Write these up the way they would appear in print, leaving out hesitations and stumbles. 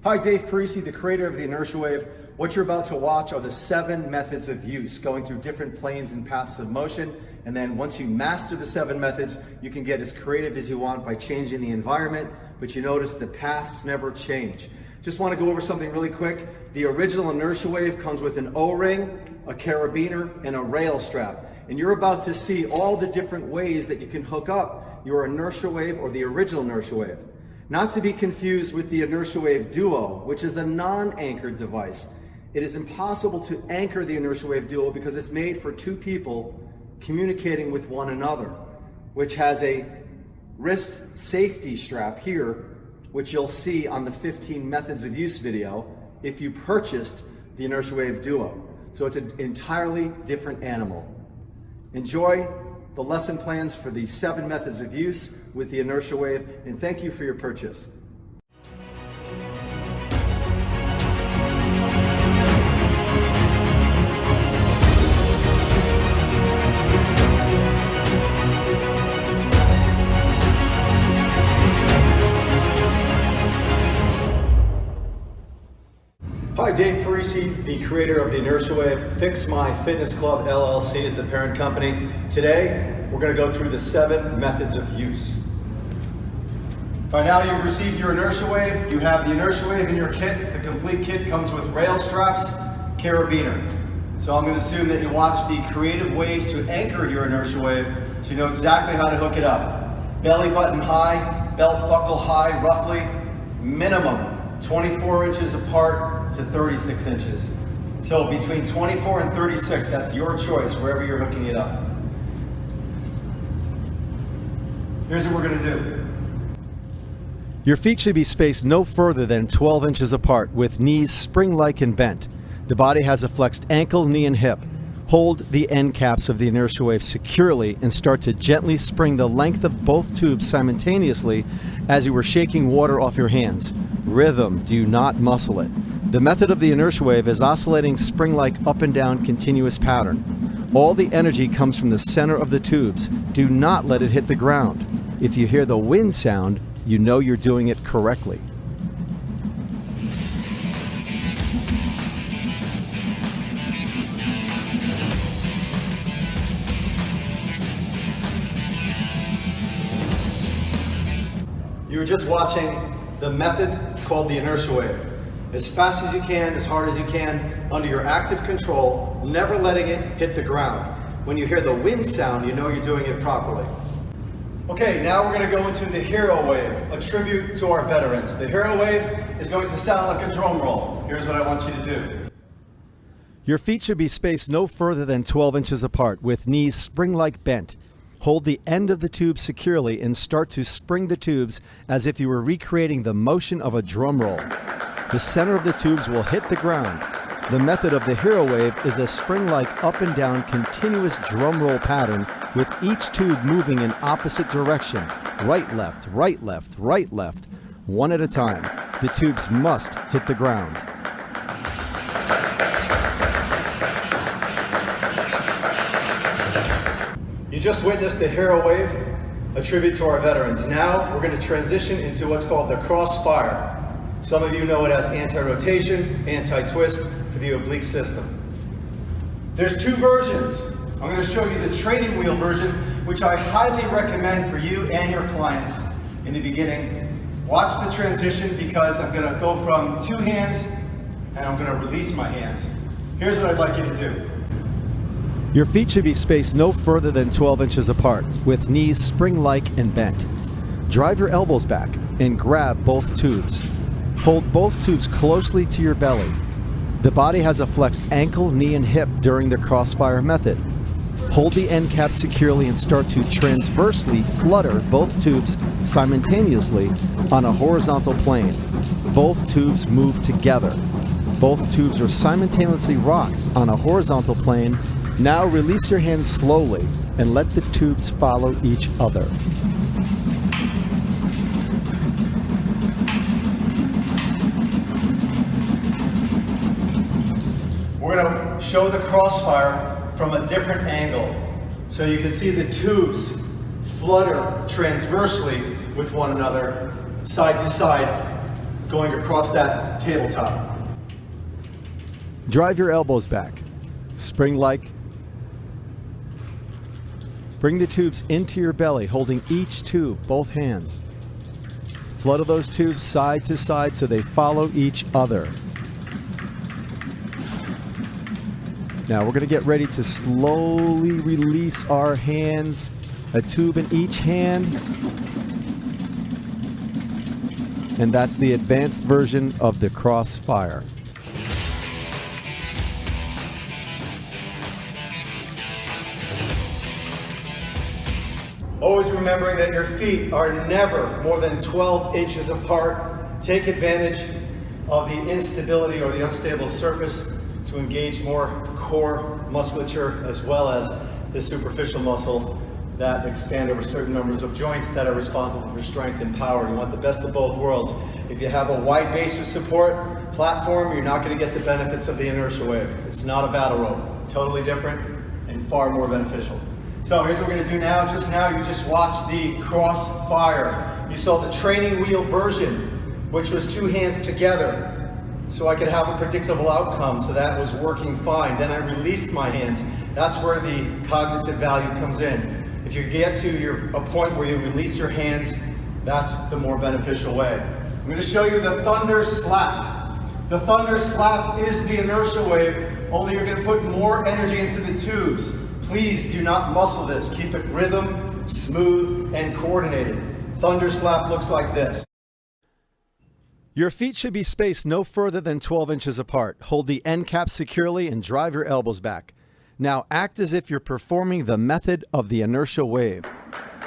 Hi, Dave Parisi, the creator of the Inertia Wave. What you're about to watch are the 7 methods of use, going through different planes and paths of motion. And then once you master the 7 methods, you can get as creative as you want by changing the environment, but you notice the paths never change. Just want to go over something really quick. The original Inertia Wave comes with an O-ring, a carabiner, and a rail strap. And you're about to see all the different ways that you can hook up your Inertia Wave or the original Inertia Wave. Not to be confused with the Inertia Wave Duo, which is a non-anchored device. It is impossible to anchor the Inertia Wave Duo because it's made for 2 people communicating with one another, which has a wrist safety strap here, which you'll see on the 15 methods of use video if you purchased the Inertia Wave Duo. So it's an entirely different animal. Enjoy the lesson plans for the 7 methods of use with the Inertia Wave, and thank you for your purchase. Hi, Dave Parisi, the creator of the Inertia Wave. Fix My Fitness Club LLC is the parent company. Today, we're going to go through the 7 methods of use. By now, you've received your Inertia Wave. You have the Inertia Wave in your kit. The complete kit comes with rail straps, carabiner. So I'm going to assume that you watched the creative ways to anchor your Inertia Wave so you know exactly how to hook it up. Belly button high, belt buckle high, roughly, minimum 24 inches apart to 36 inches. So between 24 and 36, that's your choice, wherever you're hooking it up. Here's what we're going to do. Your feet should be spaced no further than 12 inches apart, with knees spring-like and bent. The body has a flexed ankle, knee, and hip. Hold the end caps of the Inertia Wave securely and start to gently spring the length of both tubes simultaneously as you were shaking water off your hands. Rhythm, do not muscle it. The method of the Inertia Wave is oscillating spring-like up and down continuous pattern. All the energy comes from the center of the tubes. Do not let it hit the ground. If you hear the wind sound, you know you're doing it correctly. You were just watching the method called the Inertia Wave. As fast as you can, as hard as you can, under your active control, never letting it hit the ground. When you hear the wind sound, you know you're doing it properly. Okay, now we're going to go into the Hero Wave, a tribute to our veterans. The Hero Wave is going to sound like a drum roll. Here's what I want you to do. Your feet should be spaced no further than 12 inches apart, with knees spring-like bent. Hold the end of the tube securely and start to spring the tubes as if you were recreating the motion of a drum roll. The center of the tubes will hit the ground. The method of the Hero Wave is a spring-like up and down continuous drum roll pattern with each tube moving in opposite direction. Right, left, right, left, right, left. One at a time. The tubes must hit the ground. You just witnessed the Hero Wave, a tribute to our veterans. Now we're going to transition into what's called the crossfire. Some of you know it as anti-rotation, anti-twist for the oblique system. There's 2 versions. I'm going to show you the training wheel version, which I highly recommend for you and your clients in the beginning. Watch the transition because I'm going to go from 2 hands and I'm going to release my hands. Here's what I'd like you to do. Your feet should be spaced no further than 12 inches apart, with knees spring-like and bent. Drive your elbows back and grab both tubes. Hold both tubes closely to your belly. The body has a flexed ankle, knee, and hip during the crossfire method. Hold the end cap securely and start to transversely flutter both tubes simultaneously on a horizontal plane. Both tubes move together. Both tubes are simultaneously rocked on a horizontal plane. Now release your hands slowly and let the tubes follow each other. We're going to show the crossfire from a different angle. So you can see the tubes flutter transversely with one another, side to side, going across that tabletop. Drive your elbows back. Spring-like. Bring the tubes into your belly, holding each tube, both hands. Flutter those tubes side to side so they follow each other. Now we're going to get ready to slowly release our hands, a tube in each hand. And that's the advanced version of the crossfire. Always remembering that your feet are never more than 12 inches apart. Take advantage of the instability or the unstable surface to engage more core musculature as well as the superficial muscle that expand over certain numbers of joints that are responsible for strength and power. You want the best of both worlds. If you have a wide base of support platform, you're not going to get the benefits of the inertia wave. It's not a battle rope. Totally different and far more beneficial. So here's what we're going to do now. Just now you just watched the crossfire. You saw the training wheel version, which was two hands together so I could have a predictable outcome. So that was working fine. Then I released my hands. That's where the cognitive value comes in. If you get to a point where you release your hands, that's the more beneficial way. I'm going to show you the thunder slap. The thunder slap is the inertia wave, only you're going to put more energy into the tubes. Please do not muscle this. Keep it rhythm, smooth, and coordinated. Thunder slap looks like this. Your feet should be spaced no further than 12 inches apart. Hold the end cap securely and drive your elbows back. Now act as if you're performing the method of the inertia wave.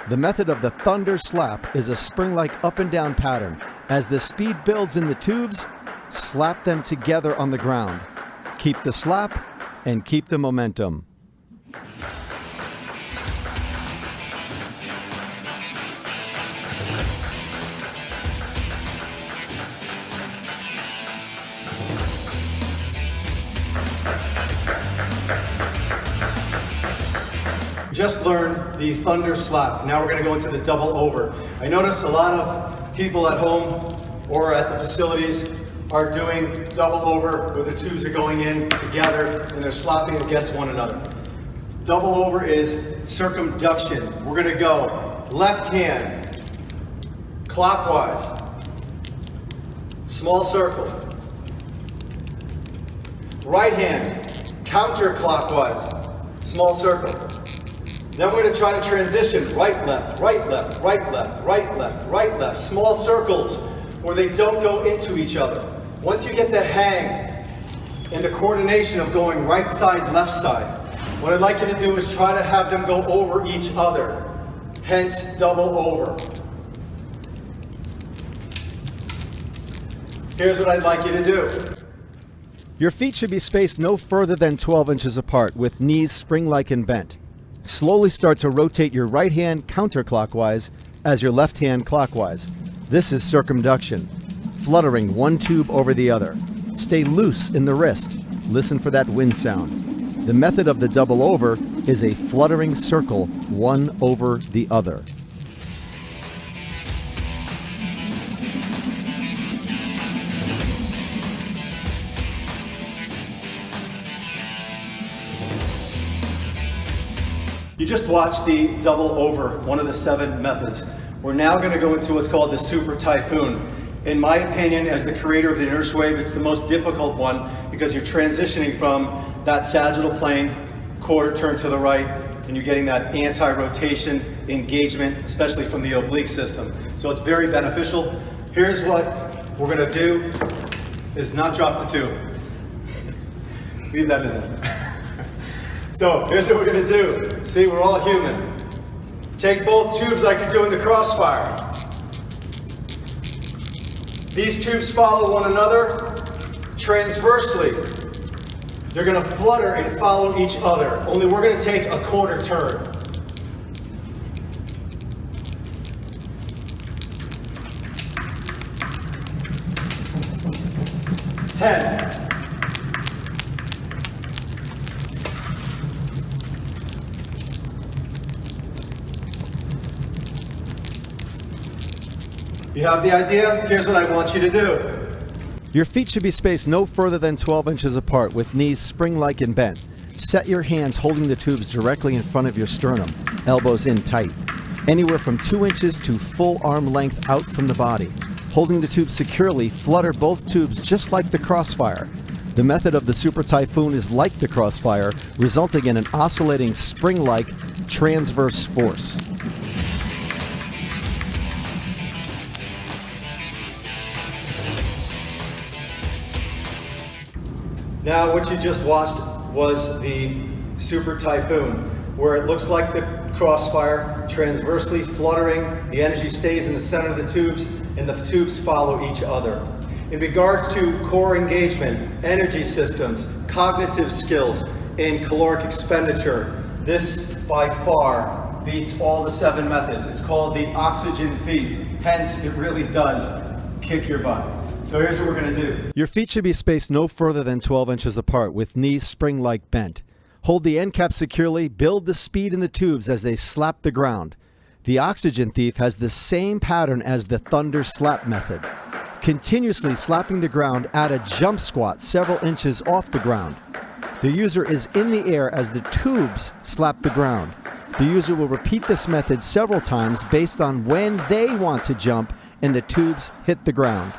The method of the thunder slap is a spring-like up and down pattern. As the speed builds in the tubes, slap them together on the ground. Keep the slap and keep the momentum. Just learned the thunder slap. Now we're going to go into the double over. I notice a lot of people at home or at the facilities are doing double over where the tubes are going in together and they're slapping against one another. Double over is circumduction. We're going to go left hand, clockwise, small circle. Right hand, counterclockwise, small circle. Then we're going to try to transition right, left, right, left, right, left, right, left, right, left. Small circles where they don't go into each other. Once you get the hang and the coordination of going right side, left side, what I'd like you to do is try to have them go over each other. Hence, double over. Here's what I'd like you to do. Your feet should be spaced no further than 12 inches apart with knees spring-like and bent. Slowly start to rotate your right hand counterclockwise as your left hand clockwise. This is circumduction, fluttering one tube over the other. Stay loose in the wrist. Listen for that wind sound. The method of the double over is a fluttering circle, one over the other. You just watched the double over, one of the 7 methods. We're now going to go into what's called the super typhoon. In my opinion, as the creator of the inertia wave, it's the most difficult one because you're transitioning from that sagittal plane, quarter turn to the right, and you're getting that anti-rotation engagement, especially from the oblique system. So it's very beneficial. Here's what we're going to do, is not drop the tube. Leave that in there. So here's what we're going to do. See, we're all human. Take both tubes like you're doing the crossfire. These tubes follow one another transversely. They're going to flutter and follow each other. Only we're going to take a quarter turn. Ten. You have the idea? Here's what I want you to do. Your feet should be spaced no further than 12 inches apart with knees spring-like and bent. Set your hands holding the tubes directly in front of your sternum, elbows in tight. Anywhere from 2 inches to full arm length out from the body. Holding the tube securely, flutter both tubes just like the crossfire. The method of the Super Typhoon is like the crossfire, resulting in an oscillating spring-like transverse force. Now what you just watched was the Super Typhoon, where it looks like the crossfire, transversely fluttering, the energy stays in the center of the tubes, and the tubes follow each other. In regards to core engagement, energy systems, cognitive skills, and caloric expenditure, this by far beats all the 7 methods. It's called the oxygen thief, hence it really does kick your butt. So here's what we're going to do. Your feet should be spaced no further than 12 inches apart with knees spring-like bent. Hold the end cap securely, build the speed in the tubes as they slap the ground. The oxygen thief has the same pattern as the thunder slap method. Continuously slapping the ground at a jump squat several inches off the ground. The user is in the air as the tubes slap the ground. The user will repeat this method several times based on when they want to jump and the tubes hit the ground.